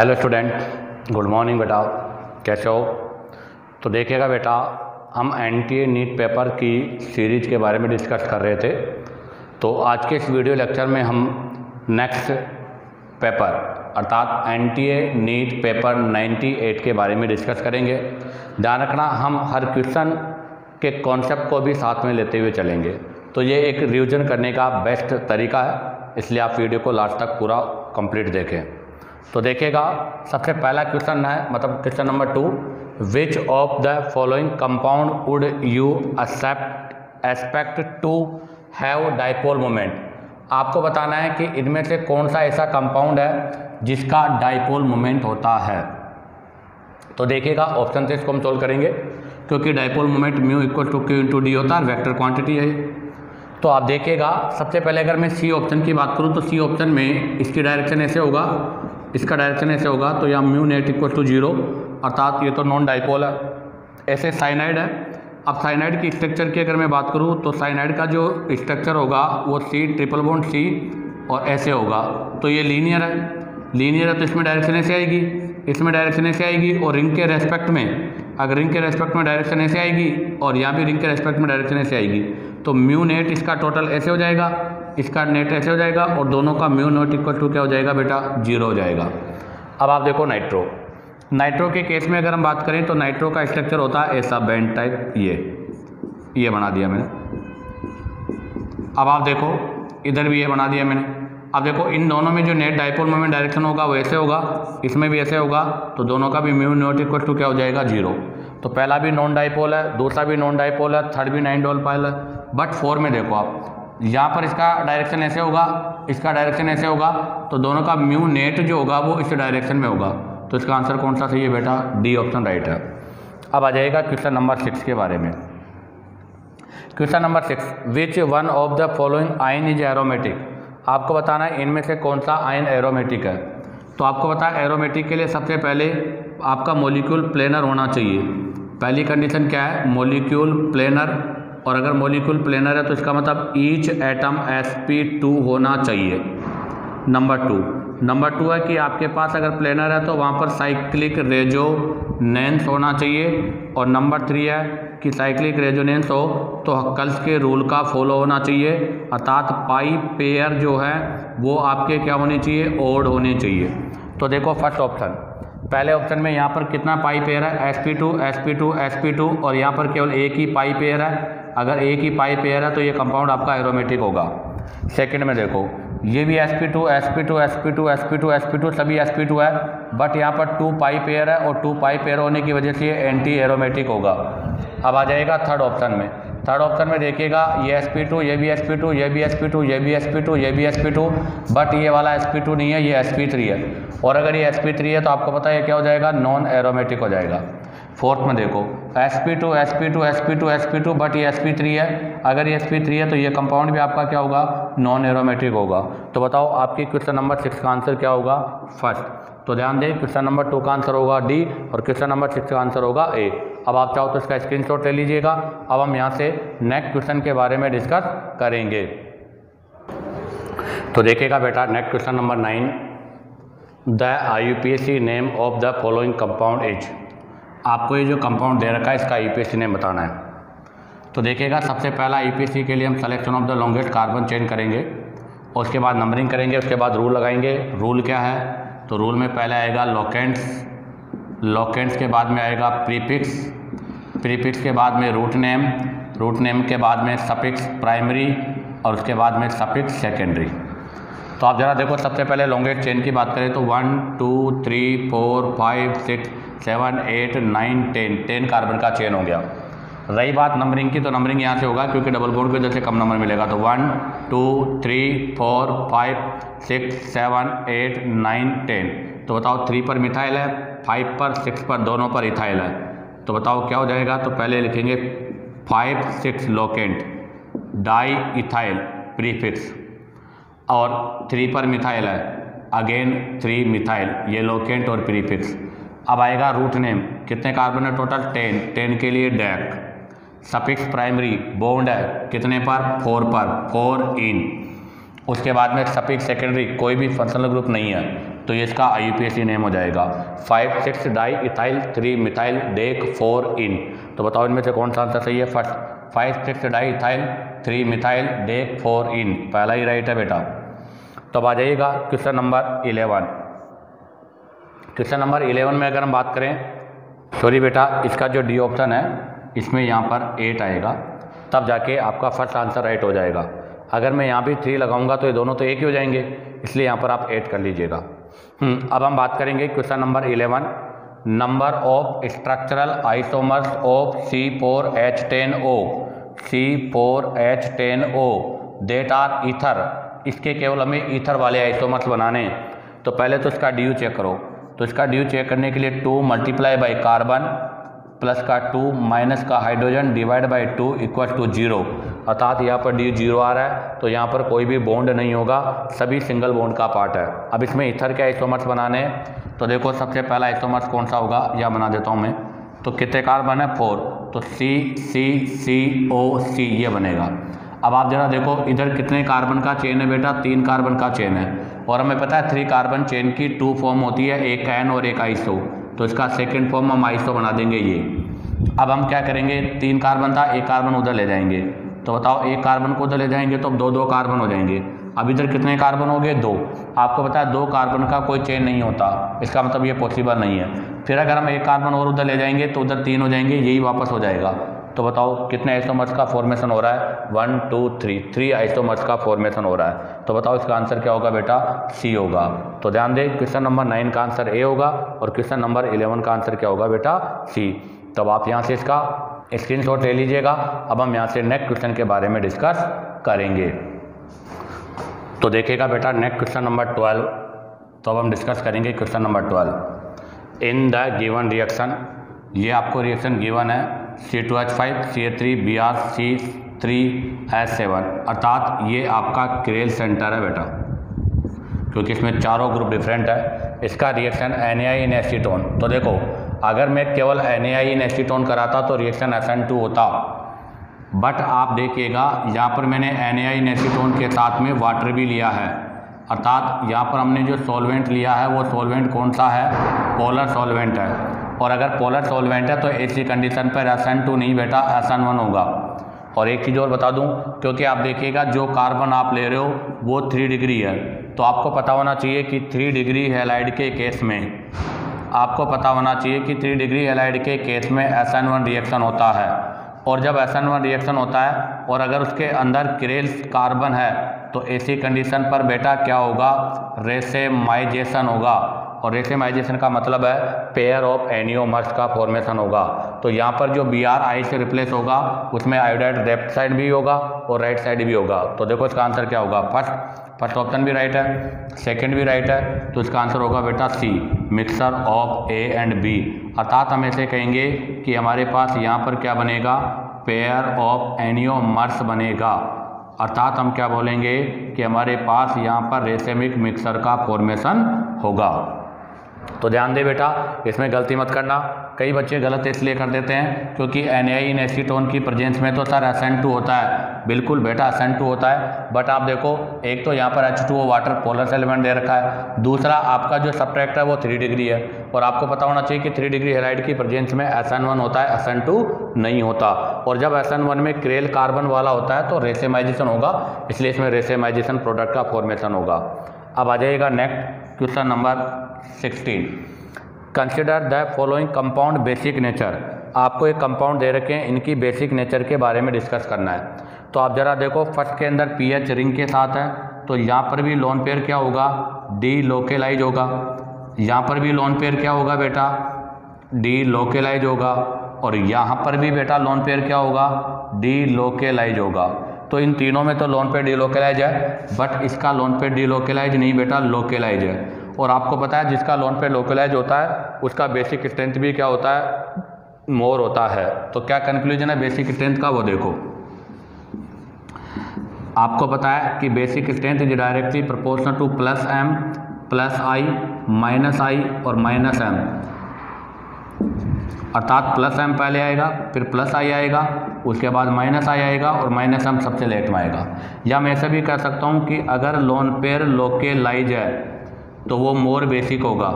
Hello student, good morning बेटा, कैसे हो? तो देखिएगा बेटा, हम एनटीए नीट पेपर की सीरीज के बारे में डिस्कस कर रहे थे। तो आज के इस वीडियो लेक्चर में हम नेक्स्ट पेपर अर्थात एनटीए नीट पेपर 98 के बारे में डिस्कस करेंगे। ध्यान रखना, हम हर क्वेश्चन के कॉन्सेप्ट को भी साथ में लेते हुए चलेंगे। तो ये एक रिवीजन करने का बेस्ट तरीका है, इसलिए आप वीडियो को लास्ट तक पूरा कंप्लीट देखें। तो देखिएगा, सबसे पहला क्वेश्चन है, मतलब question number 2, which of the following compound would you expect to have dipole moment. आपको बताना है कि इनमें से कौन सा ऐसा कंपाउंड है जिसका डाइपोल मोमेंट होता है। तो देखिएगा, ऑप्शन से इसको हम सोल्व करेंगे, क्योंकि dipole moment mu equal to Q into D होता है, वेक्टर क्वांटिटी है। तो आप देखिएगा, सबसे पहले अगर मैं सी ऑप्शन की बात करूं तो सी ऑप्शन में इसकी डायरेक्शन ऐसे होगा, इसका डायरेक्शन ऐसे होगा, तो यहाँ म्यू नेट इक्वल टू 0, अर्थात ये तो नॉन डाइपोल है। ऐसे साइनाइड है। अब साइनाइड की स्ट्रक्चर की अगर मैं बात करूँ तो साइनाइड का जो स्ट्रक्चर होगा वो C ट्रिपल बॉन्ड C और ऐसे होगा। तो ये लीनियर है, लीनियर है तो इसमें डायरेक्शन ऐसे आएगी, इसमें डायरेक्शन ऐसे आएगी, और रिंग के रेस्पेक्ट में, अगर रिंग के रेस्पेक्ट में डायरेक्शन ऐसे आएगी और यहाँ भी रिंग के रेस्पेक्ट में डायरेक्शन ऐसे आएगी, तो म्यू नेट इसका टोटल ऐसे हो जाएगा, इसका नेट ऐसे हो जाएगा, और दोनों का म्यू नोट इक्वल टू क्या हो जाएगा बेटा, 0 हो जाएगा। अब आप देखो नाइट्रो, नाइट्रो के केस में अगर हम बात करें तो नाइट्रो का स्ट्रक्चर होता है ऐसा बैंड टाइप, ये बना दिया मैंने। अब आप देखो, इधर भी ये बना दिया मैंने। अब देखो, इन दोनों में जो नेट डाइपोल मोमेंट डायरेक्शन होगा वो ऐसे होगा, इसमें भी ऐसे होगा, तो दोनों का भी म्यू नोट इक्वल टू क्या हो जाएगा, 0। तो पहला भी नॉन डाइपोल है, दूसरा भी नॉन डाइपोल है, थर्ड भी नॉन डाइपोल है। बट 4 में देखो आप, यहाँ पर इसका डायरेक्शन ऐसे होगा, इसका डायरेक्शन ऐसे होगा, तो दोनों का म्यू नेट जो होगा वो इस डायरेक्शन में होगा। तो इसका आंसर कौन सा सही है बेटा, डी ऑप्शन राइट है। अब आ जाएगा क्वेश्चन नंबर 6 के बारे में। Question number 6, which one of the following ion is aromatic. आपको बताना है इनमें से कौन सा आयन एरोमेटिक है। तो आपको पता है एरोमेटिक के लिए सबसे पहले आपका मॉलिक्यूल प्लेनर होना चाहिए। पहली कंडीशन क्या है, मॉलिक्यूल प्लेनर, और अगर मॉलिक्यूल प्लेनर है तो इसका मतलब ईच एटम sp2 होना चाहिए। नंबर 2 है कि आपके पास अगर प्लेनर है तो वहाँ पर साइक्लिक रेजोनेंस होना चाहिए। और नंबर 3 है कि साइक्लिक रेजोनेंस हो तो हक्कल्स के रूल का फॉलो होना चाहिए, अर्थात पाई पेयर जो है वो आपके क्या होने चाहिए, ओड होने चाहिए। तो देखो फर्स्ट ऑप्शन, पहले ऑप्शन में यहाँ पर कितना पाई पेयर है, sp2 और यहाँ पर केवल एक ही पाई पेयर है। अगर एक ही पाई पेयर है तो ये कंपाउंड आपका एरोमेटिक होगा। सेकंड में देखो, ये भी sp2 सभी sp2 है, बट यहाँ पर 2 पाई पेयर है, और 2 पाई पेयर होने की वजह से ये एंटी एरोमेटिक होगा। अब आ जाएगा थर्ड ऑप्शन में। थर्ड ऑप्शन में देखिएगा, ये sp2, ये भी sp2, ये भी sp2, ये भी sp2, ये भी sp2, बट ये वाला sp2 नहीं है, ये sp3 है। और अगर ये sp3 है तो आपको पता है ये क्या हो जाएगा, नॉन एरोमेटिक हो जाएगा। फोर्थ में देखो, sp2, बट ये sp3 है। अगर ये sp3 है तो ये कंपाउंड भी आपका क्या होगा, नॉन एरोमेटिक होगा। तो बताओ आपकी क्वेश्चन नंबर 6 का आंसर क्या होगा, फर्स्ट। तो ध्यान दें, क्वेश्चन नंबर 2 का आंसर होगा डी, और क्वेश्चन नंबर 6 का आंसर होगा ए। अब आप चाहो तो इसका स्क्रीनशॉट ले लीजिएगा। अब हम यहाँ से नेक्स्ट क्वेश्चन के बारे में डिस्कस करेंगे। तो देखिएगा बेटा, next question number 9, the IUPAC name of the following compound is. आपको ये जो कंपाउंड दे रखा है इसका IUPAC नेम बताना है। तो देखिएगा, सबसे पहला IUPAC के लिए हम selection of the longest carbon chain करेंगे, और उसके बाद नंबरिंग करेंगे, उसके बाद रूल लगाएंगे। रूल क्या है, तो रूल में पहले आएगा लोकेंट्स के बाद में आएगा प्रीफिक्स के बाद में रूट नेम के बाद में सफिक्स प्राइमरी, और उसके बाद में सफिक्स सेकेंडरी। तो आप ज़रा देखो, सबसे पहले लॉन्गेस्ट चेन की बात करें तो 1 2 3 4 5 6 7 8 9 10 कार्बन का चेन हो गया। रही बात नंबरिंग की, तो नंबरिंग यहाँ से होगा क्योंकि डबल बॉन्ड की वजह से कम नंबर मिलेगा। तो 1 2 3 4 5 6 7 8 9 10। तो बताओ 3 पर मिथाइल है, 5 पर 6 पर, दोनों पर इथाइल है। तो बताओ क्या हो जाएगा। तो पहले लिखेंगे 5 6 लोकेंट डाई इथाइल प्रीफिक्स, और 3 पर मिथाइल है, अगेन 3 मिथाइल, ये लोकेंट और प्रीफिक्स। अब आएगा रूट नेम, कितने कार्बन है टोटल, 10 के लिए डैक। सफिक्स प्राइमरी बॉन्ड है कितने पर, 4 पर, 4 इन। उसके बाद में सफिक्स सेकेंडरी कोई भी फंक्शनल ग्रुप नहीं है, तो तो ये इसका IUPAC नेम हो जाएगा 5,6 डाई इथाइल 3 मिथाइल डेक 4 इन। तो बताओ इनमें से कौन सा आंसर सही है? First 5,6 di ethyl 3 methyl deck 4 इन, पहला ही राइट है बेटा। तो अब आ जाइएगा क्वेश्चन नंबर 11। क्वेश्चन नंबर 11 में अगर हम बात करें, सॉरी बेटा, इसका जो डी ऑप्शन है इसमें यहाँ पर 8 आएगा, तब जाके आपका फर्स्ट आंसर राइट हो जाएगा। अगर मैं यहाँ भी 3 लगाऊंगा तो ये दोनों तो एक ही हो जाएंगे, इसलिए यहाँ पर आप 8 कर लीजिएगा। अब हम बात करेंगे question number 11, number of structural isomers of C4H10O C4H10O that are ether. इसके केवल हमें ईथर वाले आइसोमर्स बनाने हैं। तो पहले तो इसका ड्यू चेक करो। तो इसका ड्यू चेक करने के लिए 2 मल्टीप्लाई बाई कार्बन प्लस का 2 माइनस का hydrogen divide by 2 equal to 0, अर्थात यहाँ पर ड्यू 0 आ रहा है, तो यहाँ पर कोई भी बॉन्ड नहीं होगा, सभी सिंगल बॉन्ड का पार्ट है। अब इसमें ईथर के आइसोमर्स बनाने हैं। तो देखो सबसे पहला आइसोमर्स कौन सा होगा, या बना देता हूँ मैं। तो कितने कार्बन है? 4, तो CCCOC ये बनेगा। अब आप जरा देखो इधर कितने कार्बन का चेन है बेटा? 3 कार्बन का चेन है, और हमें पता है 3 कार्बन चेन की 2 फॉर्म होती है, एक एन और एक आइसो। तो इसका सेकंड फॉर्म हम आइसो बना देंगे ये। अब हम क्या करेंगे, 3 कार्बन था, एक कार्बन उधर ले जाएंगे। तो बताओ एक कार्बन को उधर ले जाएंगे तो अब 2 कार्बन हो जाएंगे। अब इधर कितने कार्बन हो गए? 2। आपको पता है 2 कार्बन का कोई चेन नहीं होता, इसका मतलब ये पॉसिबल नहीं है। फिर अगर हम एक कार्बन और उधर ले जाएंगे तो उधर 3 हो जाएंगे, यही वापस हो जाएगा। तो बताओ कितने आइसोमर्स का फॉर्मेशन हो रहा है? 1 2 3 आइसोमर्स का फॉर्मेशन हो रहा है। तो बताओ इसका आंसर क्या होगा बेटा? C होगा। तो ध्यान दे, क्वेश्चन नंबर 9 का आंसर A होगा और क्वेश्चन नंबर 11 का आंसर क्या होगा बेटा? C। तब आप यहाँ से इसका स्क्रीनशॉट ले लीजिएगा। अब हम यहाँ से नेक्स्ट क्वेश्चन के बारे में डिस्कस करेंगे। तो देखिएगा बेटा नेक्स्ट क्वेश्चन नंबर 12। तो अब हम डिस्कस करेंगे question number 12। In the given reaction, ये आपको रिएक्शन गिवन है C2H5 CH3 BrC3H7, अर्थात ये आपका क्रेल सेंटर है बेटा, क्योंकि इसमें चारों ग्रुप डिफरेंट है। इसका रिएक्शन NAI इन एसीटोन। तो देखो अगर मैं केवल NAI इन एसीटोन कराता तो रिएक्शन SN2 होता, बट आप देखिएगा यहाँ पर मैंने NAI इन एसीटोन के साथ में वाटर भी लिया है, अर्थात यहाँ पर हमने जो सॉल्वेंट लिया है वो सॉल्वेंट कौन सा है? पोलर सॉल्वेंट है। और अगर पोलर सॉल्वेंट है तो ऐसी कंडीशन पर SN2 नहीं बेटा SN1 होगा। और एक चीज़ और बता दूं, क्योंकि आप देखिएगा जो कार्बन आप ले रहे हो वो 3 डिग्री है, तो आपको पता होना चाहिए कि 3 डिग्री हैलाइड के केस में, आपको पता होना चाहिए कि 3 डिग्री हैलाइड के केस में SN1 रिएक्शन होता है। और जब SN1 रिएक्शन होता है और अगर उसके अंदर क्रेल कार्बन है तो ऐसी कंडीशन पर बेटा क्या होगा? रेसेमाइजेशन होगा। और रेसेमाइजेशन का मतलब है पेयर ऑफ एनियोमर्स का फॉर्मेशन होगा। तो यहाँ पर जो Br से रिप्लेस होगा उसमें आयोडाइड लेफ्ट साइड भी होगा और राइट साइड भी होगा। तो देखो इसका आंसर क्या होगा? फर्स्ट ऑप्शन भी राइट है, सेकंड भी राइट है, तो इसका आंसर होगा बेटा C, mixer of A and B। अर्थात हम ऐसे कहेंगे कि हमारे पास यहाँ पर क्या बनेगा? पेयर ऑफ एनियोमर्स बनेगा। अर्थात हम क्या बोलेंगे कि हमारे पास यहाँ पर रेसेमिक मिक्सर का फॉर्मेशन होगा। तो ध्यान दे बेटा, इसमें गलती मत करना। कई बच्चे गलत इसलिए कर देते हैं क्योंकि NAI इन एसीटोन की प्रेजेंस में तो सर SN2 होता है। बिल्कुल बेटा SN2 होता है, बट आप देखो एक तो यहाँ पर H2O वाटर पोलर एलिमेंट दे रखा है, दूसरा आपका जो सब्ट्रैक्ट है वो 3 डिग्री है। और आपको पता होना चाहिए कि 3 डिग्री हैलाइड की प्रेजेंस में SN1 होता है, SN2 नहीं होता। और जब SN1 में क्रेल कार्बन वाला होता है तो रेसेमाइजेशन होगा, इसलिए इसमें रेसेमाइजेशन प्रोडक्ट का फॉर्मेशन होगा। अब आ जाएगा next question number 16। Consider the following compound basic nature. आपको एक कंपाउंड दे रखे हैं, इनकी बेसिक नेचर के बारे में डिस्कस करना है। तो आप जरा देखो फर्स्ट के अंदर pH रिंग के साथ है, तो यहाँ पर भी लोन पेयर क्या होगा? डीलोकेलाइज होगा। यहाँ पर भी लोन पेयर क्या होगा बेटा? डीलोकेलाइज होगा। और यहाँ पर भी बेटा लोन पेयर क्या होगा? डीलोकेलाइज होगा। तो इन तीनों में तो लोन पेयर डीलोकेलाइज है, बट इसका लोन पेयर डीलोकेलाइज नहीं बेटा, लोकेलाइज है। और आपको पता है जिसका लोन पेयर लोकेलाइज होता है उसका बेसिक स्ट्रेंथ भी क्या होता है? मोर होता है। तो क्या कंक्लूजन है बेसिक स्ट्रेंथ का वो देखो। आपको पता है कि basic strength is directly proportional to +m +i -i और -m, अर्थात +m पहले आएगा, फिर +i आएगा, उसके बाद -i आएगा और -m सबसे लेट में आएगा। या मैं ऐसा भी कह सकता हूँ कि अगर लोन पेयर लोकेलाइज है तो वो मोर बेसिक होगा,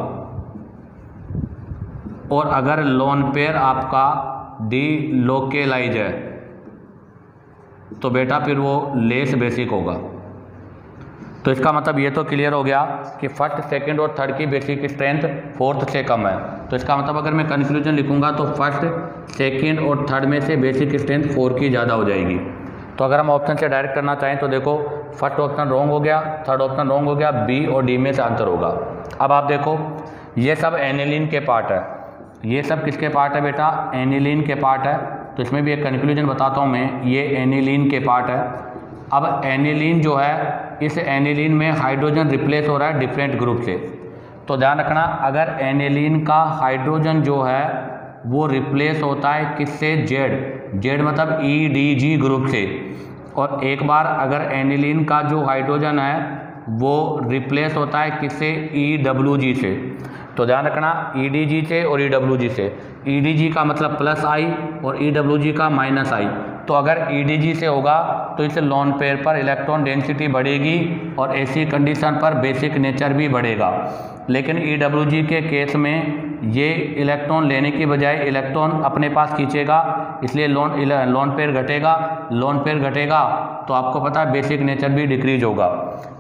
और अगर लोन पेयर आपका डीलोकेलाइज है तो बेटा फिर वो लेस बेसिक होगा। तो इसका मतलब ये तो क्लियर हो गया कि फर्स्ट, सेकंड और थर्ड की बेसिक स्ट्रेंथ फोर्थ से कम है। तो इसका मतलब अगर मैं कंक्लूजन लिखूंगा तो फर्स्ट, सेकंड और थर्ड में से बेसिक स्ट्रेंथ 4 की ज़्यादा हो जाएगी। तो अगर हम ऑप्शन से डायरेक्ट करना चाहें तो देखो, फर्स्ट ऑप्शन रॉन्ग हो गया, थर्ड ऑप्शन रॉन्ग हो गया, बी और डी में से आंसर होगा। अब आप देखो, ये सब एनिलीन के पार्ट है, ये सब किसके पार्ट है बेटा? एनिलीन के पार्ट है। तो इसमें भी एक कंक्लूजन बताता हूँ मैं, ये एनिलीन के पार्ट है। अब एनिलीन जो है, इस एनिलीन में हाइड्रोजन रिप्लेस हो रहा है डिफरेंट ग्रुप से। तो ध्यान रखना, अगर एनिलीन का हाइड्रोजन जो है वो रिप्लेस होता है किससे? जेड मतलब EDG ग्रुप से। और एक बार अगर एनिलीन का जो हाइड्रोजन है वो रिप्लेस होता है किससे? EWG से। तो ध्यान रखना, EDG से और EWG से। EDG का मतलब प्लस आई और EWG का माइनस आई। तो अगर EDG से होगा तो इस लोन पेयर पर इलेक्ट्रॉन डेंसिटी बढ़ेगी और ऐसी कंडीशन पर बेसिक नेचर भी बढ़ेगा। लेकिन EWG के केस में ये इलेक्ट्रॉन लेने की बजाय इलेक्ट्रॉन अपने पास खींचेगा, इसलिए लोन पेयर घटेगा। लोन पेयर घटेगा तो आपको पता है बेसिक नेचर भी डिक्रीज होगा।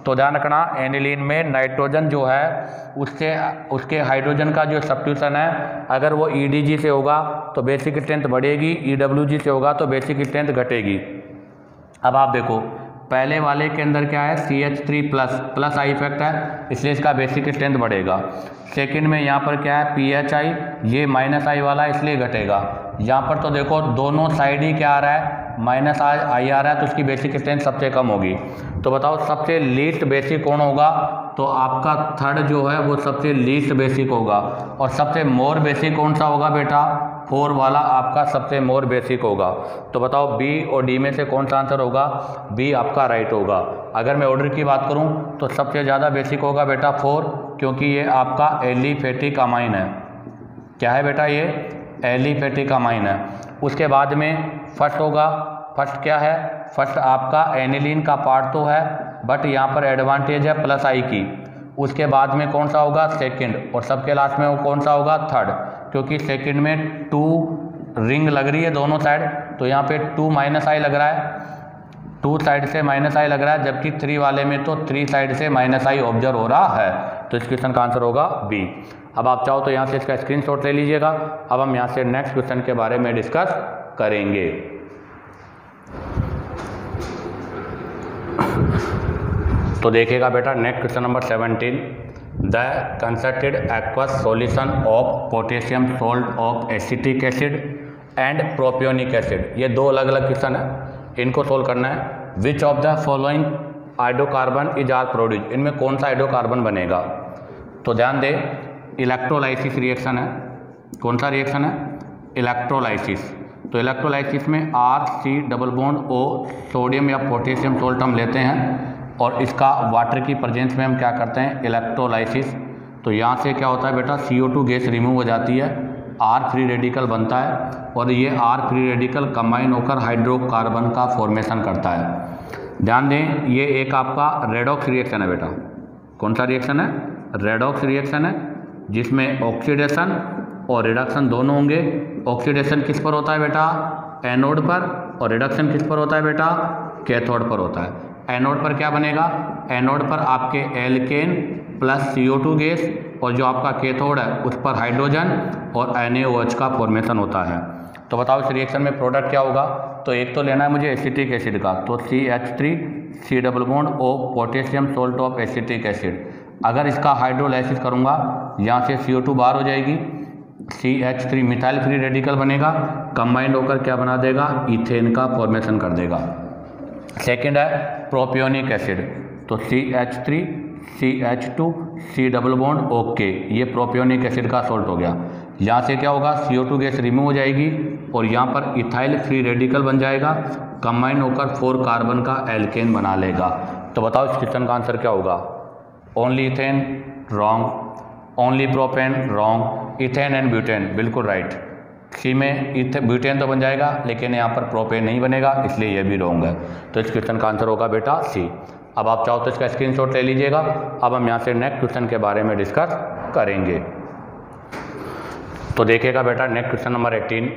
तो ध्यान रखना, एनिलीन में नाइट्रोजन जो है उसके हाइड्रोजन का जो सब्स्टिट्यूशन है, अगर वो EDG से होगा तो बेसिक स्ट्रेंथ बढ़ेगी, EWG से होगा तो बेसिक स्ट्रेंथ घटेगी। अब आप देखो, पहले वाले के अंदर क्या है? CH3 प्लस आई इफेक्ट है, इसलिए इसका बेसिक स्ट्रेंथ बढ़ेगा। सेकंड में यहाँ पर क्या है? PHI, ये माइनस आई वाला इसलिए घटेगा। यहाँ पर तो देखो दोनों साइड ही क्या आ रहा है? माइनस आई आ रहा है, तो इसकी बेसिक स्ट्रेंथ सबसे कम होगी। तो बताओ सबसे लीस्ट बेसिक कौन होगा? तो आपका थर्ड जो है वो सबसे लीस्ट बेसिक होगा। और सबसे मोर बेसिक कौन सा होगा बेटा? 4 वाला आपका सबसे मोर बेसिक होगा। तो बताओ बी और डी में से कौन सा आंसर होगा? बी आपका राइट होगा। अगर मैं ऑर्डर की बात करूं तो सबसे ज़्यादा बेसिक होगा बेटा 4, क्योंकि ये आपका एलिफेटिक अमाइन है। क्या है बेटा? ये एलिफेटिक अमाइन है। उसके बाद में फर्स्ट होगा। फर्स्ट क्या है? फर्स्ट आपका एनिलीन का पार्ट तो है, बट यहाँ पर एडवांटेज है प्लस आई की। उसके बाद में कौन सा होगा? सेकंड। और सबके लास्ट में वो कौन सा होगा? थर्ड, क्योंकि सेकंड में 2 रिंग लग रही है दोनों साइड, तो यहाँ पे 2 माइनस आई लग रहा है, 2 साइड से माइनस आई लग रहा है, जबकि 3 वाले में तो 3 साइड से माइनस आई ऑब्जर्व हो रहा है। तो इस क्वेश्चन का आंसर होगा बी। अब आप चाहो तो यहाँ से इसका स्क्रीनशॉट ले लीजिएगा। अब हम यहाँ से नेक्स्ट क्वेश्चन के बारे में डिस्कस करेंगे। तो देखिएगा बेटा, next question number 17, the concerted aqueous solution of potassium salt of acetic acid and propionic acid. ये 2 अलग अलग क्वेश्चन है, इनको सोल्व करना है। Which of the following hydrocarbon is are produce, इनमें कौन सा हाइड्रोकार्बन बनेगा? तो ध्यान दे, इलेक्ट्रोलाइसिस रिएक्शन है। कौन सा रिएक्शन है? इलेक्ट्रोलाइसिस। तो इलेक्ट्रोलाइसिस में RC+O सोडियम या पोटेशियम सोल्ट हम लेते हैं और इसका वाटर की प्रेजेंस में हम क्या करते हैं? इलेक्ट्रोलाइसिस। तो यहाँ से क्या होता है बेटा? CO2 गैस रिमूव हो जाती है, R फ्री रेडिकल बनता है और ये R फ्री रेडिकल कंबाइन होकर हाइड्रोकार्बन का फॉर्मेशन करता है। ध्यान दें, ये एक आपका रेडॉक्स रिएक्शन है बेटा। कौन सा रिएक्शन है? रेडॉक्स रिएक्शन है, जिसमें ऑक्सीडेशन और रिडक्शन दोनों होंगे। ऑक्सीडेशन किस पर होता है बेटा? एनोड पर, और रिडक्शन किस पर होता है बेटा? कैथोड पर होता है। एनोड पर क्या बनेगा? एनोड पर आपके एल्केन प्लस CO2 गैस, और जो आपका कैथोड है उस पर हाइड्रोजन और NaOH का फॉर्मेशन होता है। तो बताओ इस रिएक्शन में प्रोडक्ट क्या होगा? तो एक तो लेना है मुझे एसिटिक एसिड का, तो CH3C+O potassium salt of acetic acid. अगर इसका हाइड्रोलाइसिस करूँगा, यहाँ से CO2 बाहर हो जाएगी, CH3 मिथाइल फ्री रेडिकल बनेगा, कंबाइंड होकर क्या बना देगा? इथेन का फॉर्मेशन कर देगा। सेकंड है प्रोपियोनिक एसिड, तो CH3 CH2 C+O, ये प्रोपियोनिक एसिड का सोल्ट हो गया। यहाँ से क्या होगा? CO2 गैस रिमूव हो जाएगी और यहाँ पर इथाइल फ्री रेडिकल बन जाएगा, कंबाइन होकर 4 कार्बन का एल्केन बना लेगा। तो बताओ इस क्वेश्चन का आंसर क्या होगा? Only ethane, wrong. Only propane, wrong. Ethane and butane, बिल्कुल राइट। सी में ब्यूटेन तो बन जाएगा, लेकिन यहाँ पर प्रोपेन नहीं बनेगा, इसलिए ये भी रॉन्ग है। तो इस क्वेश्चन का आंसर होगा बेटा सी। अब आप चाहो तो इसका स्क्रीनशॉट ले लीजिएगा। अब हम यहाँ से नेक्स्ट क्वेश्चन के बारे में डिस्कस करेंगे। तो देखिएगा बेटा next question number 18,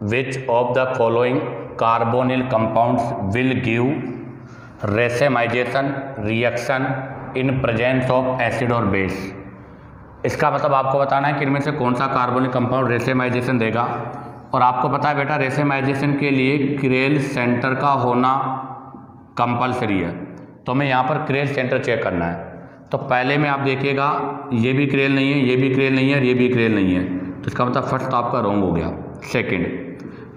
which of the following carbonyl compounds will give racemization reaction in presence of acid और बेस। इसका मतलब आपको बताना है कि इनमें से कौन सा कार्बोनिक कंपाउंड रेसेमाइजेशन देगा। और आपको पता है बेटा रेसेमाइजेशन के लिए क्रेल सेंटर का होना कंपलसरी है। तो हमें यहाँ पर क्रेल सेंटर चेक करना है। तो पहले में आप देखिएगा ये भी क्रेल नहीं है, ये भी क्रेल नहीं है और ये भी क्रेल नहीं है, तो इसका मतलब फर्स्ट आपका रॉन्ग हो गया। सेकंड,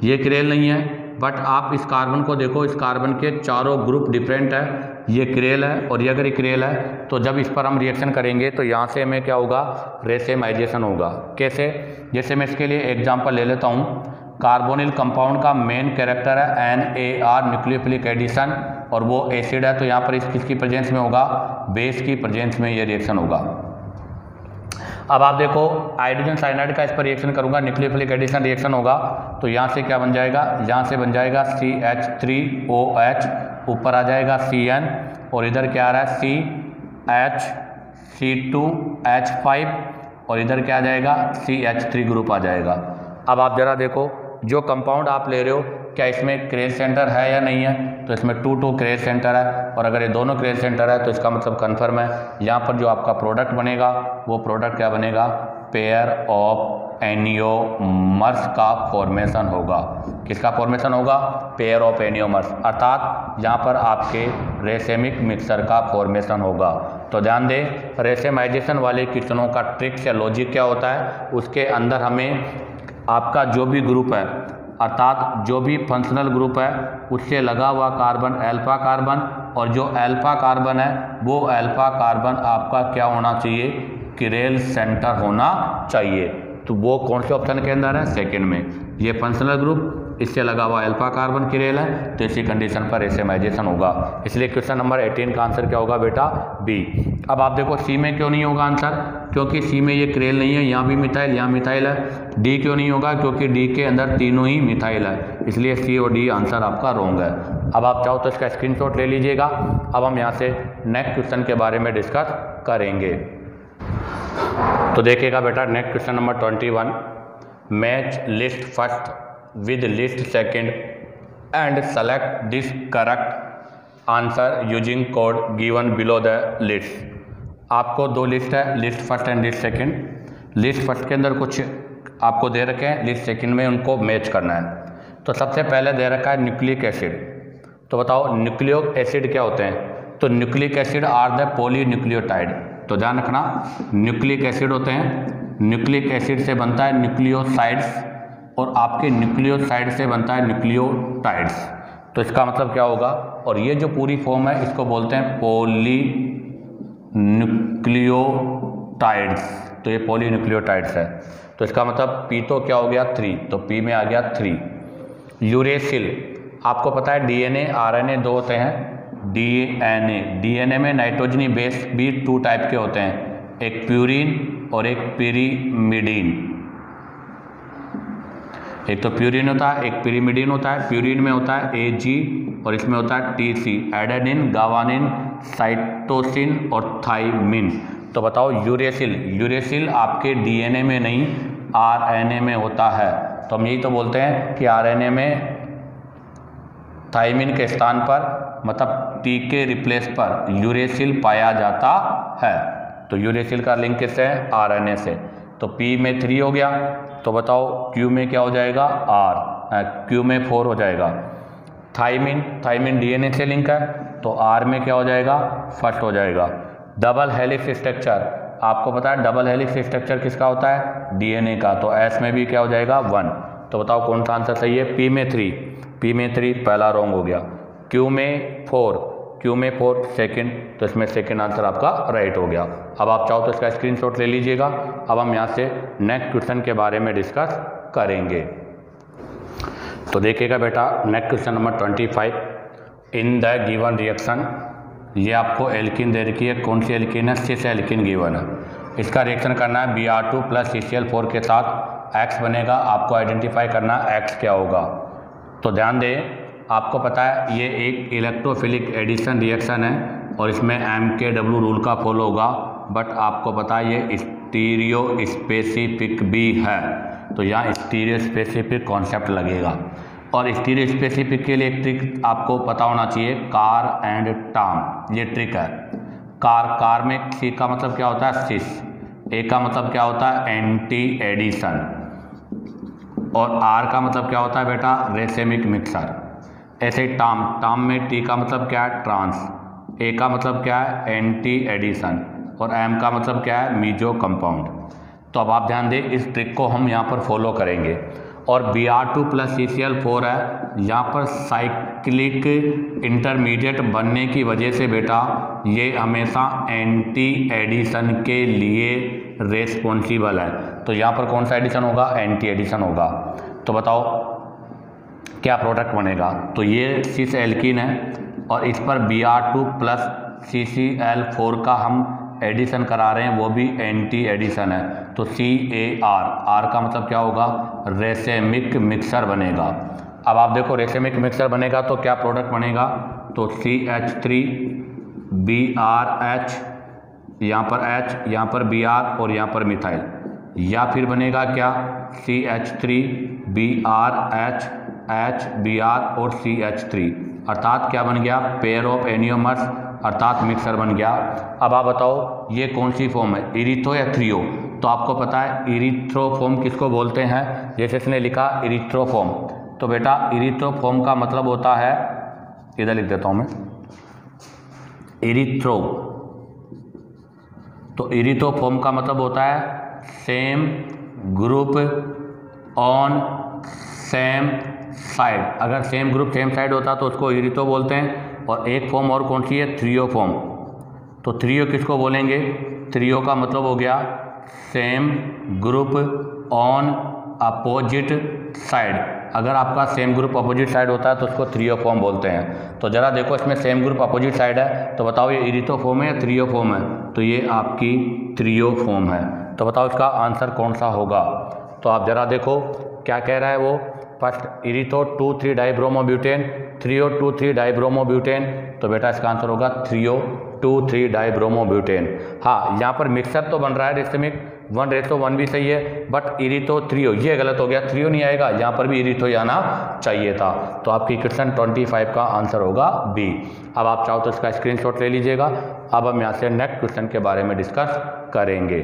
ये क्रेल नहीं है, बट आप इस कार्बन को देखो, इस कार्बन के चारों ग्रुप डिफरेंट है, ये क्रेल है और ये अगर ये क्रेल है, तो जब इस पर हम रिएक्शन करेंगे तो यहाँ से हमें क्या होगा, रेसेमाइजेशन होगा। कैसे, जैसे मैं इसके लिए एग्जांपल ले लेता हूँ। कार्बोनिल कंपाउंड का मेन कैरेक्टर है NAR न्यूक्लियोफिलिक एडिशन और वो एसिड है, तो यहाँ पर इस किसकी प्रेजेंस में होगा, बेस की प्रेजेंस में ये रिएक्शन होगा। अब आप देखो हाइड्रोजन साइनाइड का इस पर रिएक्शन करूंगा, न्यूक्लियोफिलिक एडिशन रिएक्शन होगा, तो यहाँ से क्या बन जाएगा, यहाँ से बन जाएगा CH3OH, ऊपर आ जाएगा CN और इधर क्या आ रहा है CH2H5 और इधर क्या आ जाएगा CH3 ग्रुप आ जाएगा। अब आप जरा देखो जो कंपाउंड आप ले रहे हो क्या इसमें क्रेल सेंटर है या नहीं है, तो इसमें 2 क्रेल सेंटर है और अगर ये दोनों क्रेल सेंटर है तो इसका मतलब कन्फर्म है यहाँ पर जो आपका प्रोडक्ट बनेगा वो प्रोडक्ट क्या बनेगा, पेयर ऑफ एनियोमर्स का फॉर्मेशन होगा। किसका फॉर्मेशन होगा, पेयर ऑफ एनियोमर्स, अर्थात यहाँ पर आपके रेसेमिक मिक्सर का फॉर्मेशन होगा। तो ध्यान दें रेसेमाइजेशन वाले क्वेश्चनों का ट्रिक्स या लॉजिक क्या होता है, उसके अंदर हमें आपका जो भी ग्रुप है अर्थात जो भी फंक्शनल ग्रुप है उससे लगा हुआ कार्बन अल्फा कार्बन और जो अल्फा कार्बन है वो अल्फा कार्बन आपका क्या होना चाहिए, क्रेल सेंटर होना चाहिए। तो वो कौन से ऑप्शन के अंदर है, सेकंड में। ये फंक्शनल ग्रुप इससे लगा हुआ अल्फा कार्बन क्रेल है, तो इसी कंडीशन पर रेसेमाइजेशन होगा। इसलिए क्वेश्चन नंबर 18 का आंसर क्या होगा बेटा, बी। अब आप देखो सी में क्यों नहीं होगा आंसर, क्योंकि सी में ये क्रेल नहीं है, यहाँ भी मिथाइल यहाँ मिथाइल है। डी क्यों नहीं होगा, क्योंकि डी के अंदर तीनों ही मिथाइल है, इसलिए सी और डी आंसर आपका रॉन्ग है। अब आप चाहो तो इसका स्क्रीनशॉट ले लीजिएगा। अब हम यहाँ से नेक्स्ट क्वेश्चन के बारे में डिस्कस करेंगे। तो देखिएगा बेटा next question number 21, match list first with list second and select this correct answer using code given below the list। आपको दो लिस्ट है, list first and list second. List first के अंदर कुछ आपको दे रखे हैं, लिस्ट सेकंड में उनको मैच करना है। तो सबसे पहले दे रखा है न्यूक्लिक एसिड। तो बताओ न्यूक्लिक एसिड क्या होते हैं, तो nucleic acid are the polynucleotide. तो ध्यान रखना न्यूक्लिक एसिड होते हैं, न्यूक्लिक एसिड से बनता है न्यूक्लियोसाइड्स और आपके न्यूक्लियोसाइड से बनता है न्यूक्लियोटाइड्स। तो इसका मतलब क्या होगा, और ये जो पूरी फॉर्म है इसको बोलते हैं पॉलीन्यूक्लियोटाइड्स। तो ये पॉलीन्यूक्लियोटाइड्स है, तो इसका मतलब पी तो क्या हो गया 3, तो पी में आ गया 3। यूरेसिल, आपको पता है डीएनए आरएनए दो होते हैं। डीएनए में नाइट्रोजनी बेस भी 2 टाइप के होते हैं, एक प्यूरिन और एक पिरीमिडीन। एक तो प्यूरिन होता है, एक पिरीमिडीन होता है। प्यूरिन में होता है AG और इसमें होता है TC, एडेनिन, गावानिन, साइटोसिन और थाइमिन। तो बताओ यूरेसिल, यूरेसिल आपके डीएनए में नहीं आरएनए में होता है। तो हम यही तो बोलते हैं कि आरएनए में थाइमिन के स्थान पर मतलब T के रिप्लेस पर यूरेसिल पाया जाता है। तो यूरेसिल का लिंक किससे है, आरएनए से। तो P में 3 हो गया, तो बताओ Q में क्या हो जाएगा, R, Q में 4 हो जाएगा। थाइमिन, थाइमिन डीएनए से लिंक है, तो R में क्या हो जाएगा, फर्स्ट हो जाएगा। डबल हेलिक्स स्ट्रक्चर, आपको पता है डबल हेलिक्स स्ट्रक्चर किसका होता है, डीएनए का, तो S में भी क्या हो जाएगा 1। तो बताओ कौन सा आंसर सही है, P में 3, P में 3 पहला रॉन्ग हो गया। Q में 4, Q में 4 सेकंड, तो इसमें सेकंड आंसर आपका राइट हो गया। अब आप चाहो तो इसका स्क्रीनशॉट ले लीजिएगा। अब हम यहाँ से नेक्स्ट क्वेश्चन के बारे में डिस्कस करेंगे। तो देखिएगा बेटा next question number 25, in the given reaction, ये आपको एल्किन दे रखी है, कौन सी एल्किन है, सिस एल्किन गिवन है। इसका रिएक्शन करना है Br2 + CCl4 के साथ, X बनेगा, आपको आइडेंटिफाई करना है X क्या होगा। तो ध्यान दें आपको पता है ये एक इलेक्ट्रोफिलिक एडिशन रिएक्शन है और इसमें MKW रूल का फॉलो होगा, बट आपको पता है ये स्टीरियो स्पेसिफिक भी है, तो यहाँ स्टीरियो स्पेसिफिक कॉन्सेप्ट लगेगा। और स्टीरियो स्पेसिफिक के लिए एक ट्रिक आपको पता होना चाहिए, कार एंड टार्म, ये ट्रिक है। कार में सी का मतलब क्या होता है, सिस, ए का मतलब क्या होता है, एंटी एडिशन, और आर का मतलब क्या होता है बेटा, रेसेमिक मिक्सर। ऐसे टार्म में टी का मतलब क्या है, ट्रांस, ए का मतलब क्या है, एंटी एडिशन, और एम का मतलब क्या है, मीजो कंपाउंड। तो अब आप ध्यान दें, इस ट्रिक को हम यहाँ पर फॉलो करेंगे। और Br2 + CCl4 है, यहाँ पर साइक्लिक इंटरमीडिएट बनने की वजह से बेटा ये हमेशा एंटी एडिशन के लिए रेस्पॉन्सिबल है। तो यहाँ पर कौन सा एडिशन होगा, एंटी एडिशन होगा। तो बताओ क्या प्रोडक्ट बनेगा, तो ये सिस एल्कीन है और इस पर Br2 + CCl4 का हम एडिशन करा रहे हैं, वो भी एंटी एडिशन है। तो CAR, आर का मतलब क्या होगा, रेसेमिक मिक्सर बनेगा। अब आप देखो रेसेमिक मिक्सर बनेगा तो क्या प्रोडक्ट बनेगा, तो CH3 BRH, यहाँ पर H, यहाँ पर Br और यहाँ पर मिथाइल, या फिर बनेगा क्या, CH3 BRH HBr और CH3, अर्थात क्या बन गया, पेयर ऑफ एनियोमर्स, अर्थात मिक्सर बन गया। अब आप बताओ ये कौन सी फॉर्म है, इरिथ्रो या थ्रियो। तो आपको पता है इरिथ्रोफॉर्म किसको बोलते हैं, जैसे इसने लिखा इरिथ्रोफॉर्म, तो बेटा इरिथ्रोफॉर्म का मतलब होता है, इधर लिख देता हूं मैं, इरिथ्रो, तो इरिथ्रोफॉर्म का मतलब होता है same group on same side. अगर सेम ग्रुप सेम साइड होता तो उसको इरिथ्रो बोलते हैं। और एक फॉर्म और कौन सी है, थ्रियो फॉर्म। तो थ्रियो किसको बोलेंगे, थ्रियो का मतलब हो गया same group on opposite side. अगर आपका सेम ग्रुप अपोजिट साइड होता है तो उसको थ्रियो फॉर्म बोलते हैं। तो ज़रा देखो इसमें सेम ग्रुप अपोजिट साइड है, तो बताओ ये इरिथ्रो फॉर्म है या थ्रियो फॉर्म है, तो ये आपकी थ्रियो फॉर्म है। तो बताओ इसका आंसर कौन सा होगा। तो आप ज़रा देखो क्या कह रहा है वो, first erythro 2,3 dibromobutane, threo 2,3 dibromobutane, तो बेटा इसका आंसर होगा थ्रियो 2,3 डाइब्रोमोब्यूटेन। हाँ यहाँ पर मिक्सर तो बन रहा है रेसेमिक 1:1 भी सही है, बट इरिथ्रो थ्रियो ये गलत हो गया, थ्रियो नहीं आएगा, यहाँ पर भी इरिथ्रो आना चाहिए था। तो आपकी क्वेश्चन 25 का आंसर होगा बी। अब आप चाहो तो इसका स्क्रीनशॉट ले लीजिएगा। अब हम यहाँ से नेक्स्ट क्वेश्चन के बारे में डिस्कस करेंगे।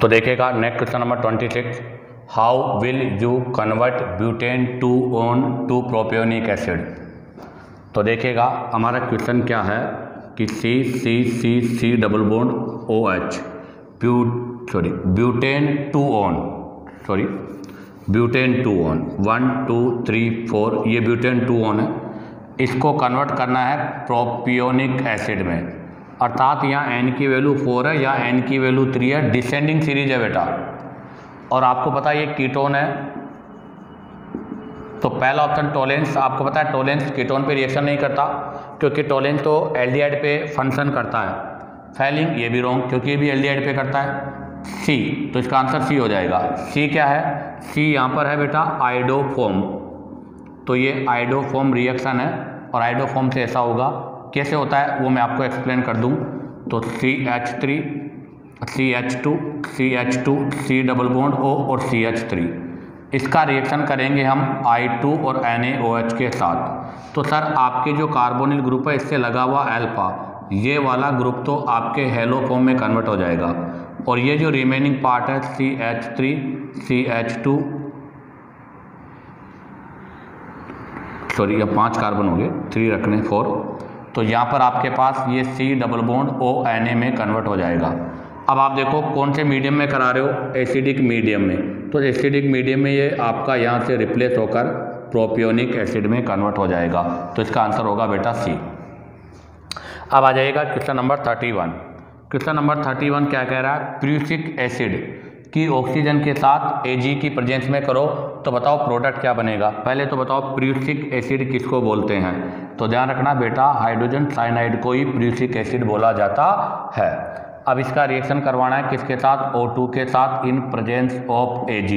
तो देखिएगा next question number 26, how will you convert butane 2 propionic acid. तो देखिएगा हमारा क्वेश्चन क्या है कि C double bond OH, butane 2 on 1 2 3 4, ये ब्यूटेन 2 ऑन है, इसको कन्वर्ट करना है प्रोपियोनिक एसिड में, अर्थात यहाँ N की वैल्यू 4 है या N की वैल्यू 3 है, डिसेंडिंग सीरीज है बेटा। और आपको पता है ये कीटोन है, तो पहला ऑप्शन टोलेंस, आपको पता है टोलेंस कीटोन पे रिएक्शन नहीं करता क्योंकि टोलेंस तो एल्डिहाइड पे फंक्शन करता है। फेलिंग ये भी रॉन्ग क्योंकि ये भी एल्डिहाइड पे करता है। सी, तो इसका आंसर सी हो जाएगा। सी क्या है, सी यहाँ पर है बेटा आइडोफॉर्म, तो ये आइडोफॉर्म रिएक्शन है और आइडोफॉर्म से ऐसा होगा, कैसे होता है वो मैं आपको एक्सप्लेन कर दूँ। तो CH3 CH2 C double bond O और CH3, इसका रिएक्शन करेंगे हम I2 और NaOH के साथ। तो सर आपके जो कार्बोनिल ग्रुप है इससे लगा हुआ अल्फा, ये वाला ग्रुप तो आपके हेलो फॉर्म में कन्वर्ट हो जाएगा, और ये जो रिमेनिंग पार्ट है CH3 CH2, सॉरी ये 5 कार्बन हो गए, 3 रखने 4, तो यहाँ पर आपके पास ये C double bond O Na में कन्वर्ट हो जाएगा। अब आप देखो कौन से मीडियम में करा रहे हो, एसिडिक मीडियम में, तो एसिडिक मीडियम में ये आपका यहाँ से रिप्लेस होकर प्रोपियोनिक एसिड में कन्वर्ट हो जाएगा, तो इसका आंसर होगा बेटा सी। अब आ जाएगा क्वेश्चन नंबर 31। क्वेश्चन नंबर 31 क्या कह रहा है, प्रूसिक एसिड की ऑक्सीजन के साथ Ag की प्रेजेंस में करो तो बताओ प्रोडक्ट क्या बनेगा। पहले तो बताओ प्रूसिक एसिड किसको बोलते हैं, तो ध्यान रखना बेटा हाइड्रोजन साइनाइड को ही प्रूसिक एसिड बोला जाता है। अब इसका रिएक्शन करवाना है किसके साथ, O2 के साथ इन प्रेजेंस ऑफ Ag।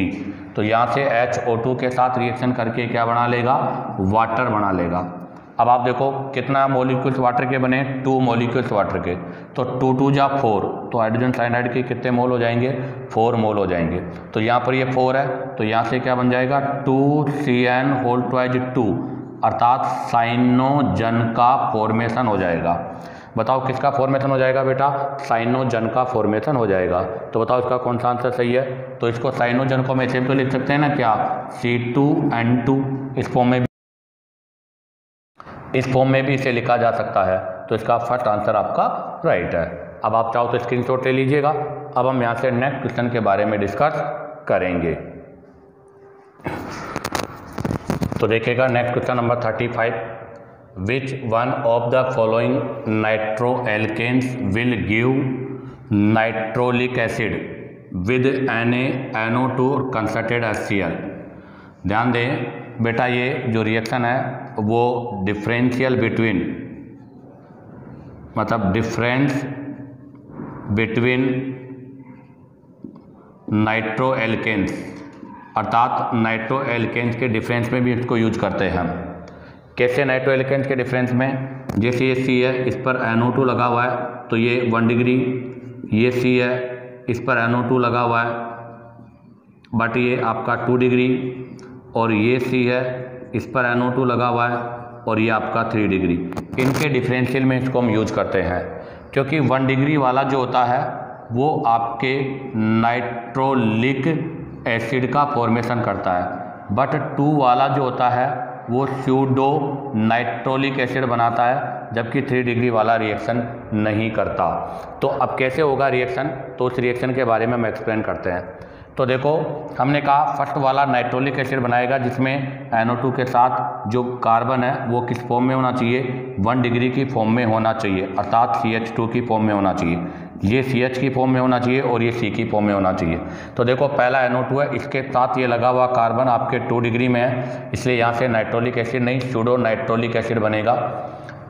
तो यहाँ से HO2 के साथ रिएक्शन करके क्या बना लेगा, वाटर बना लेगा। अब आप देखो कितना मॉलिक्यूल्स वाटर के बने, 2 मॉलिक्यूल्स वाटर के, तो 2 2 जा 4, तो हाइड्रोजन साइनाइड के कितने मोल हो जाएंगे, 4 मोल हो जाएंगे। तो यहाँ पर ये 4 है, तो यहाँ से क्या बन जाएगा 2CN2, अर्थात साइनोजन का फॉर्मेशन हो जाएगा। बताओ किसका फॉर्मेशन हो जाएगा बेटा, साइनोजन का फॉर्मेशन हो जाएगा। तो बताओ इसका कौन सा आंसर सही है। तो इसको साइनोजन को हम ऐसे तो लिख सकते हैं ना, क्या C2N2, इस फॉर्म में भी इसे लिखा जा सकता है। तो इसका फर्स्ट आंसर आपका राइट है। अब आप चाहो तो स्क्रीनशॉट ले लीजिएगा। अब हम यहाँ से नेक्स्ट क्वेश्चन के बारे में डिस्कस करेंगे। तो देखिएगा next question number 35, which one of the following nitro alkenes will give nitrolic acid with NaNO2 concentrated HCl। ध्यान दें बेटा, ये जो रिएक्शन है वो डिफरेंशियल बिटवीन, मतलब डिफरेंस बिटवीन नाइट्रो एल्केन्स, अर्थात नाइट्रो एल्केन्स के डिफरेंस में भी इसको यूज करते हैं हम। कैसे नाइट्रो एल्केन्स के डिफरेंस में, जैसे ये C है, इस पर NO2 लगा हुआ है तो ये 1 डिग्री, ये C है, इस पर NO2 लगा हुआ है बट ये आपका 2 डिग्री, और ये C है, इस पर NO2 लगा हुआ है और ये आपका 3 डिग्री। इनके डिफरेंशियल में इसको हम यूज करते हैं, क्योंकि 1 डिग्री वाला जो होता है वो आपके नाइट्रोलिक एसिड का फॉर्मेशन करता है, बट 2 वाला जो होता है वो स्यूडो नाइट्रोलिक एसिड बनाता है, जबकि 3 डिग्री वाला रिएक्शन नहीं करता। तो अब कैसे होगा रिएक्शन, तो उस रिएक्शन के बारे में हम एक्सप्लेन करते हैं। तो देखो हमने कहा फर्स्ट वाला नाइट्रोलिक एसिड बनाएगा जिसमें NO2 के साथ जो कार्बन है वो किस फॉर्म में होना चाहिए, 1 डिग्री की फॉर्म में होना चाहिए, अर्थात CH2 की फॉर्म में होना चाहिए, ये CH की फॉर्म में होना चाहिए और ये C की फॉर्म में होना चाहिए। तो देखो पहला NO2 है, इसके साथ ये लगा हुआ कार्बन आपके 2 डिग्री में है, इसलिए यहाँ से नाइट्रोलिक एसिड नहीं सूडो नाइट्रोलिक एसिड बनेगा।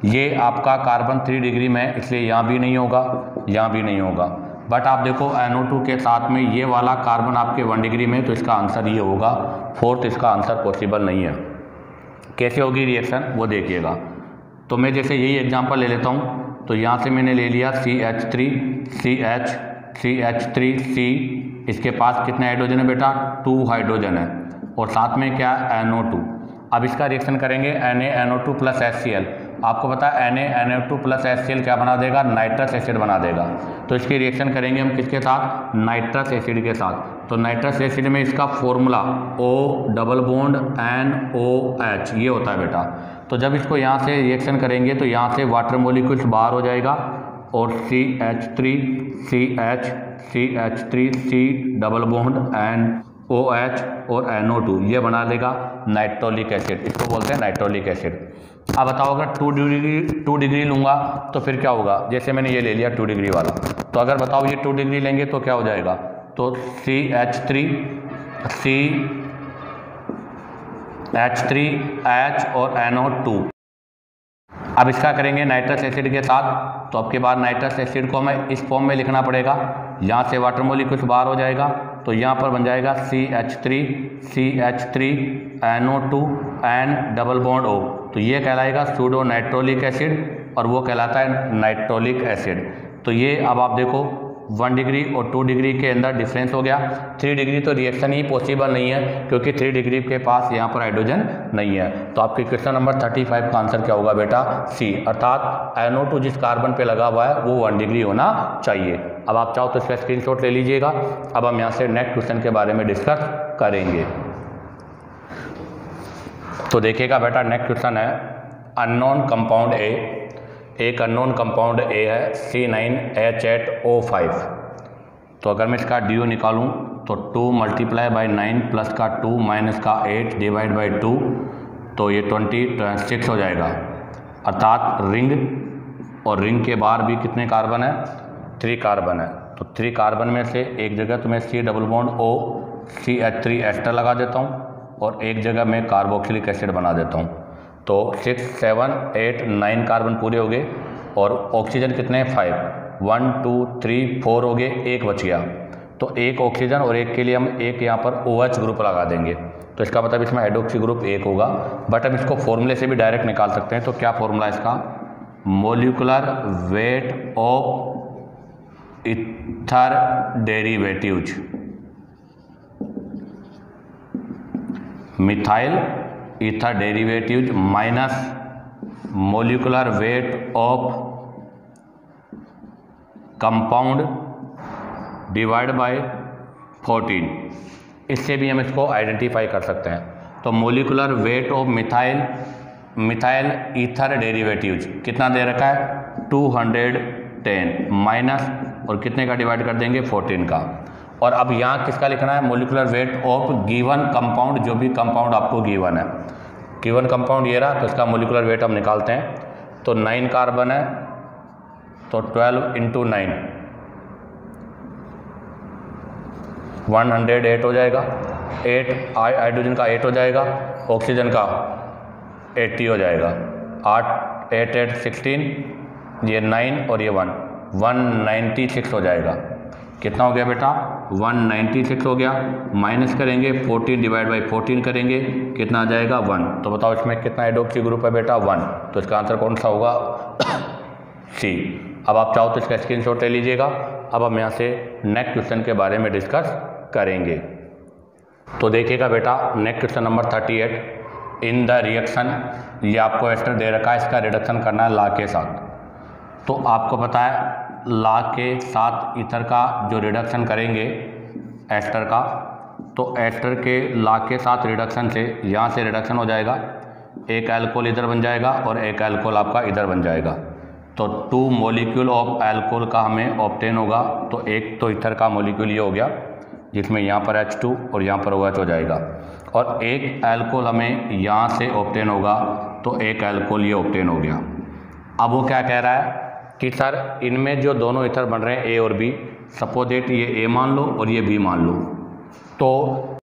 ये आपका कार्बन 3 डिग्री में है, इसलिए यहाँ भी नहीं होगा, यहाँ भी नहीं होगा। बट आप देखो NO2 के साथ में ये वाला कार्बन आपके 1 डिग्री में, तो इसका आंसर ये होगा, फोर्थ इसका आंसर पॉसिबल नहीं है। कैसे होगी रिएक्शन वो देखिएगा। तो मैं जैसे यही एग्जांपल ले लेता हूँ, तो यहाँ से मैंने ले लिया CH3 CH3C, इसके पास कितने हाइड्रोजन है बेटा, 2 हाइड्रोजन है, और साथ में क्या NO2। अब इसका रिएक्शन करेंगे NaNO2 प्लस HCl। आपको पता है NaNO2 प्लस HCl क्या बना देगा, नाइट्रस एसिड बना देगा। तो इसकी रिएक्शन करेंगे हम किसके साथ, नाइट्रस एसिड के साथ। तो नाइट्रस एसिड में इसका formula O double bond NOH ये होता है बेटा। तो जब इसको यहाँ से रिएक्शन करेंगे तो यहाँ से वाटर मॉलिक्यूल्स बाहर हो जाएगा और CH3 डबल बॉन्ड OH और NO2 ये बना देगा नाइट्रोलिक एसिड, इसको बोलते हैं नाइट्रोलिक एसिड। अब बताओ अगर 2 डिग्री लूँगा तो फिर क्या होगा, जैसे मैंने ये ले लिया 2 डिग्री वाला, तो अगर बताओ ये 2 डिग्री लेंगे तो क्या हो जाएगा, तो CH3H और NO2। अब इसका करेंगे नाइट्रस एसिड के साथ, तो आपके बाद नाइट्रस एसिड को हमें इस फॉर्म में लिखना पड़ेगा, यहाँ से वाटर मॉलिक्यूल्स बाहर हो जाएगा, तो यहाँ पर बन जाएगा CH3 NO2 N double bond O। तो ये कहलाएगा सूडो नाइट्रोलिक एसिड और वो कहलाता है नाइट्रोलिक एसिड। तो ये अब आप देखो 1 डिग्री और 2 डिग्री के अंदर डिफरेंस हो गया। 3 डिग्री तो रिएक्शन ही पॉसिबल नहीं है, क्योंकि 3 डिग्री के पास यहाँ पर हाइड्रोजन नहीं है। तो आपके क्वेश्चन नंबर 35 का आंसर क्या होगा बेटा, C, अर्थात NO2 जिस कार्बन पे लगा हुआ है वो 1 डिग्री होना चाहिए। अब आप चाहो तो इसका स्क्रीनशॉट ले लीजिएगा। अब हम यहाँ से नेक्स्ट क्वेश्चन के बारे में डिस्कस करेंगे। तो देखिएगा बेटा नेक्स्ट क्वेश्चन है, अननोन कंपाउंड A, एक अननोन कंपाउंड A है C9H8O5। तो अगर मैं इसका DO निकालूं तो 2 मल्टीप्लाई बाई 9 प्लस का 2 माइनस का 8 डिवाइड बाई 2, तो ये 26 हो जाएगा, अर्थात रिंग, और रिंग के बाहर भी कितने कार्बन है, 3 कार्बन है। तो 3 कार्बन में से एक जगह तो मैं C double bond O CH3 ester लगा देता हूँ और एक जगह मैं कार्बोक्सिलिक एसिड बना देता हूँ। तो 6 7 8 9 कार्बन पूरे हो गए और ऑक्सीजन कितने हैं, 5। 1 2 3 4 हो गए, एक बच गया। तो एक ऑक्सीजन और एक के लिए हम एक यहाँ पर OH ग्रुप लगा देंगे, तो इसका मतलब इसमें हाइड्रोक्सी ग्रुप एक होगा। बट हम इसको फॉर्मूले से भी डायरेक्ट निकाल सकते हैं। तो क्या फॉर्मूला है इसका? Molecular weight of ether derivatives, methyl ether derivatives minus molecular weight of compound divide by 14। इससे भी हम इसको आइडेंटिफाई कर सकते हैं। तो molecular weight of methyl ether derivatives कितना दे रखा है? 210 माइनस और कितने का डिवाइड कर देंगे? 14 का। और अब यहाँ किसका लिखना है? Molecular weight of given compound, जो भी कंपाउंड आपको गिवन है। गिवन कंपाउंड ये रहा, तो इसका मोलिकुलर वेट हम निकालते हैं। तो 9 कार्बन है, तो 12 × 9 108 हो जाएगा। 8 हाइड्रोजन का 8 हो जाएगा, ऑक्सीजन का 80 हो जाएगा। 8 8 8 16, ये 9 और ये 1 196 हो जाएगा। कितना हो गया बेटा? 196 हो गया। माइनस करेंगे 14 डिवाइड बाई 14 करेंगे, कितना आ जाएगा? 1। तो बताओ इसमें कितना हाइड्रोक्सी ग्रुप है बेटा? 1। तो इसका आंसर कौन सा होगा? सी। अब आप चाहो तो इसका स्क्रीनशॉट ले लीजिएगा। अब हम यहाँ से नेक्स्ट क्वेश्चन के बारे में डिस्कस करेंगे। तो देखिएगा बेटा, next question number 38। In the reaction, ये आपको एस्टर दे रखा है, इसका रिडक्शन करना है ला के साथ। तो आपको पता है ला के साथ ईथर का जो रिडक्शन करेंगे एस्टर का, तो एस्टर के ला के साथ रिडक्शन से यहाँ से रिडक्शन हो जाएगा, एक अल्कोहल इधर बन जाएगा और एक अल्कोहल आपका इधर बन जाएगा। तो 2 मॉलिक्यूल ऑफ अल्कोहल का हमें ऑब्टेन होगा। तो एक तो ईथर का मॉलिक्यूल ये हो गया, जिसमें यहाँ पर H2 और यहाँ पर OH हो जाएगा, और एक अल्कोहल हमें यहाँ से ऑब्टेन होगा, तो एक अल्कोहल ये ऑब्टेन हो गया। अब वो क्या कह रहा है कि सर इनमें जो दोनों ईथर बन रहे हैं A और B, सपोज दैट ये A मान लो और ये B मान लो, तो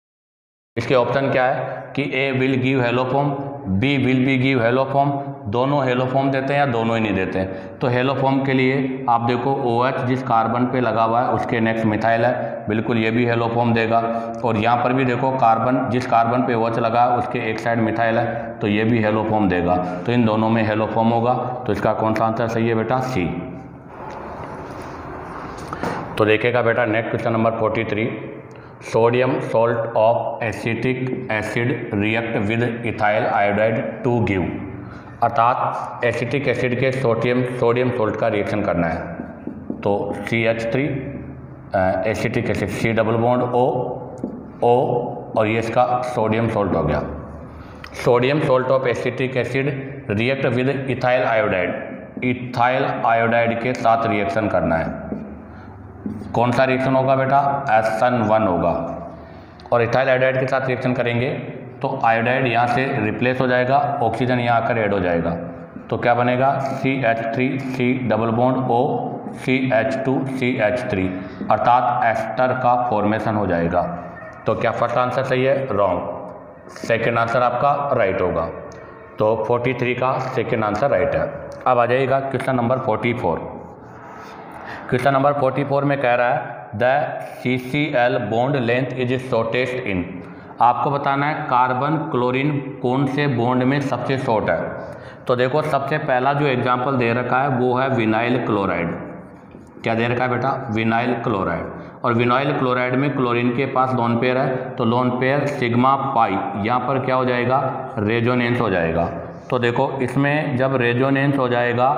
इसके ऑप्शन क्या है कि A will give hello form, B will be give hello form. दोनों हेलो फॉर्म देते हैं या दोनों ही नहीं देते हैं? तो हेलो फॉर्म के लिए आप देखो OH जिस कार्बन पे लगा हुआ है उसके नेक्स्ट मिथाइल है, बिल्कुल ये भी हेलो फॉर्म देगा। और यहाँ पर भी देखो कार्बन जिस कार्बन पे OH लगा है उसके एक साइड मिथाइल है, तो ये भी हेलो फॉर्म देगा। तो इन दोनों में हेलो फॉर्म होगा। तो इसका कौन सा आंसर सही है बेटा? सी। तो देखेगा बेटा next question number 43। Sodium salt of acetic acid react with ethyl iodide to give, अर्थात एसिटिक एसिड के सोडियम सॉल्ट का रिएक्शन करना है। तो CH3 acetic acid C double bond O और ये इसका सोडियम सॉल्ट हो गया। Sodium salt of acetic acid react with ethyl iodide, ethyl iodide के साथ रिएक्शन करना है। कौन सा रिएक्शन होगा बेटा? SN1 होगा। और इथाइल आयोडाइड के साथ रिएक्शन करेंगे तो आयोडाइड यहाँ से रिप्लेस हो जाएगा, ऑक्सीजन यहाँ आकर ऐड हो जाएगा। तो क्या बनेगा? CH3 C double bond O CH2 CH3, अर्थात एस्टर का फॉर्मेशन हो जाएगा। तो क्या फर्स्ट आंसर सही है? रॉन्ग। सेकेंड आंसर आपका राइट होगा। तो 43 का सेकेंड आंसर राइट है। अब आ जाइएगा क्वेश्चन नंबर 44। क्वेश्चन नंबर 44 में कह रहा है the CCl bond length is shortest in, आपको बताना है कार्बन क्लोरीन कौन से बॉन्ड में सबसे शॉर्ट है। तो देखो सबसे पहला जो एग्जांपल दे रखा है वो है विनाइल क्लोराइड। क्या दे रखा है बेटा? Vinyl chloride. और विनाइल क्लोराइड में क्लोरीन के पास लोन पेयर है, तो लोन पेयर सिग्मा पाई, यहाँ पर क्या हो जाएगा? रेजोनेंस हो जाएगा। तो देखो इसमें जब रेजोनेंस हो जाएगा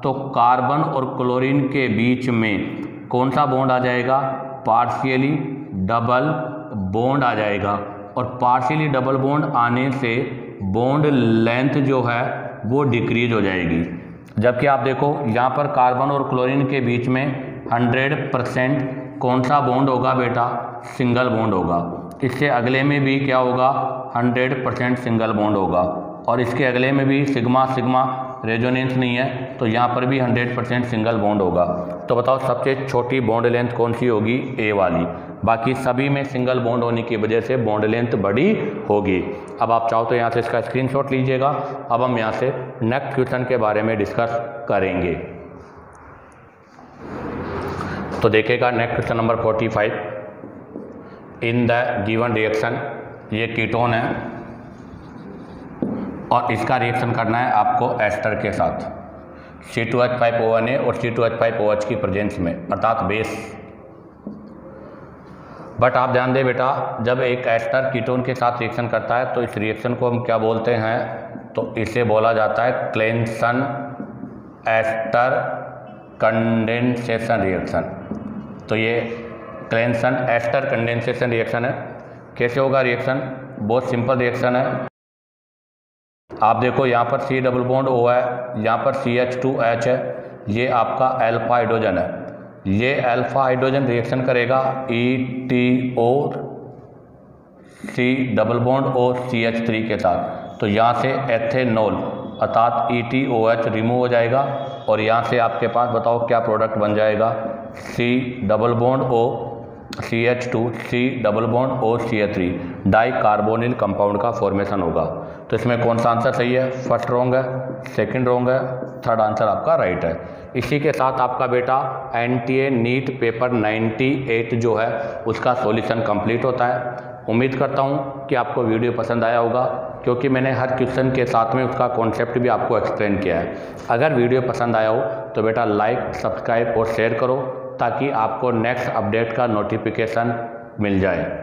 तो कार्बन और क्लोरीन के बीच में कौन सा बॉन्ड आ जाएगा? पार्शियली डबल बॉन्ड आ जाएगा। और पार्शियली डबल बॉन्ड आने से बॉन्ड लेंथ जो है वो डिक्रीज हो जाएगी। जबकि आप देखो यहाँ पर कार्बन और क्लोरीन के बीच में 100% कौन सा बॉन्ड होगा बेटा? सिंगल बॉन्ड होगा। इससे अगले में भी क्या होगा? 100% सिंगल बॉन्ड होगा। और इसके अगले में भी सिग्मा सिग्मा रेजोनेंस नहीं है, तो यहाँ पर भी 100% सिंगल बॉन्ड होगा। तो बताओ सबसे छोटी बॉन्ड लेंथ कौन सी होगी? ए वाली। बाकी सभी में सिंगल बॉन्ड होने की वजह से बॉन्ड लेंथ बड़ी होगी। अब आप चाहो तो यहाँ से इसका स्क्रीनशॉट लीजिएगा। अब हम यहाँ से नेक्स्ट क्वेश्चन के बारे में डिस्कस करेंगे। तो देखिएगा next question number 45। In the given reaction, ये कीटोन है और इसका रिएक्शन करना है आपको एस्टर के साथ C2H5ONA और C2H5OH की प्रेजेंस में, अर्थात बेस। बट आप ध्यान दें बेटा, जब एक एस्टर कीटोन के साथ रिएक्शन करता है तो इस रिएक्शन को हम क्या बोलते हैं, तो इसे बोला जाता है क्लेंसन एस्टर कंडेंसेशन रिएक्शन। तो ये क्लेंसन एस्टर कंडेंसेशन रिएक्शन है। कैसे होगा रिएक्शन? बहुत सिंपल रिएक्शन है। आप देखो यहाँ पर C डबल बॉन्ड O है, यहाँ पर CH2H है, ये आपका अल्फा हाइड्रोजन है। ये अल्फा हाइड्रोजन रिएक्शन करेगा ETO C डबल बॉन्ड और CH3 के साथ। तो यहाँ से एथेनॉल अर्थात ETOH रिमूव हो जाएगा और यहाँ से आपके पास बताओ क्या प्रोडक्ट बन जाएगा, C double bond O CH2 C double bond O CH3 dicarbonyl compound का फॉर्मेशन होगा। तो इसमें कौन सा आंसर सही है? फर्स्ट रॉन्ग है, सेकंड रॉन्ग है, थर्ड आंसर आपका राइट है। इसी के साथ आपका बेटा NTA नीट पेपर 98 जो है उसका सॉल्यूशन कंप्लीट होता है। उम्मीद करता हूँ कि आपको वीडियो पसंद आया होगा, क्योंकि मैंने हर क्वेश्चन के साथ में उसका कॉन्सेप्ट भी आपको एक्सप्लेन किया है। अगर वीडियो पसंद आया हो तो बेटा लाइक, सब्सक्राइब और शेयर करो, ताकि आपको नेक्स्ट अपडेट का नोटिफिकेशन मिल जाए।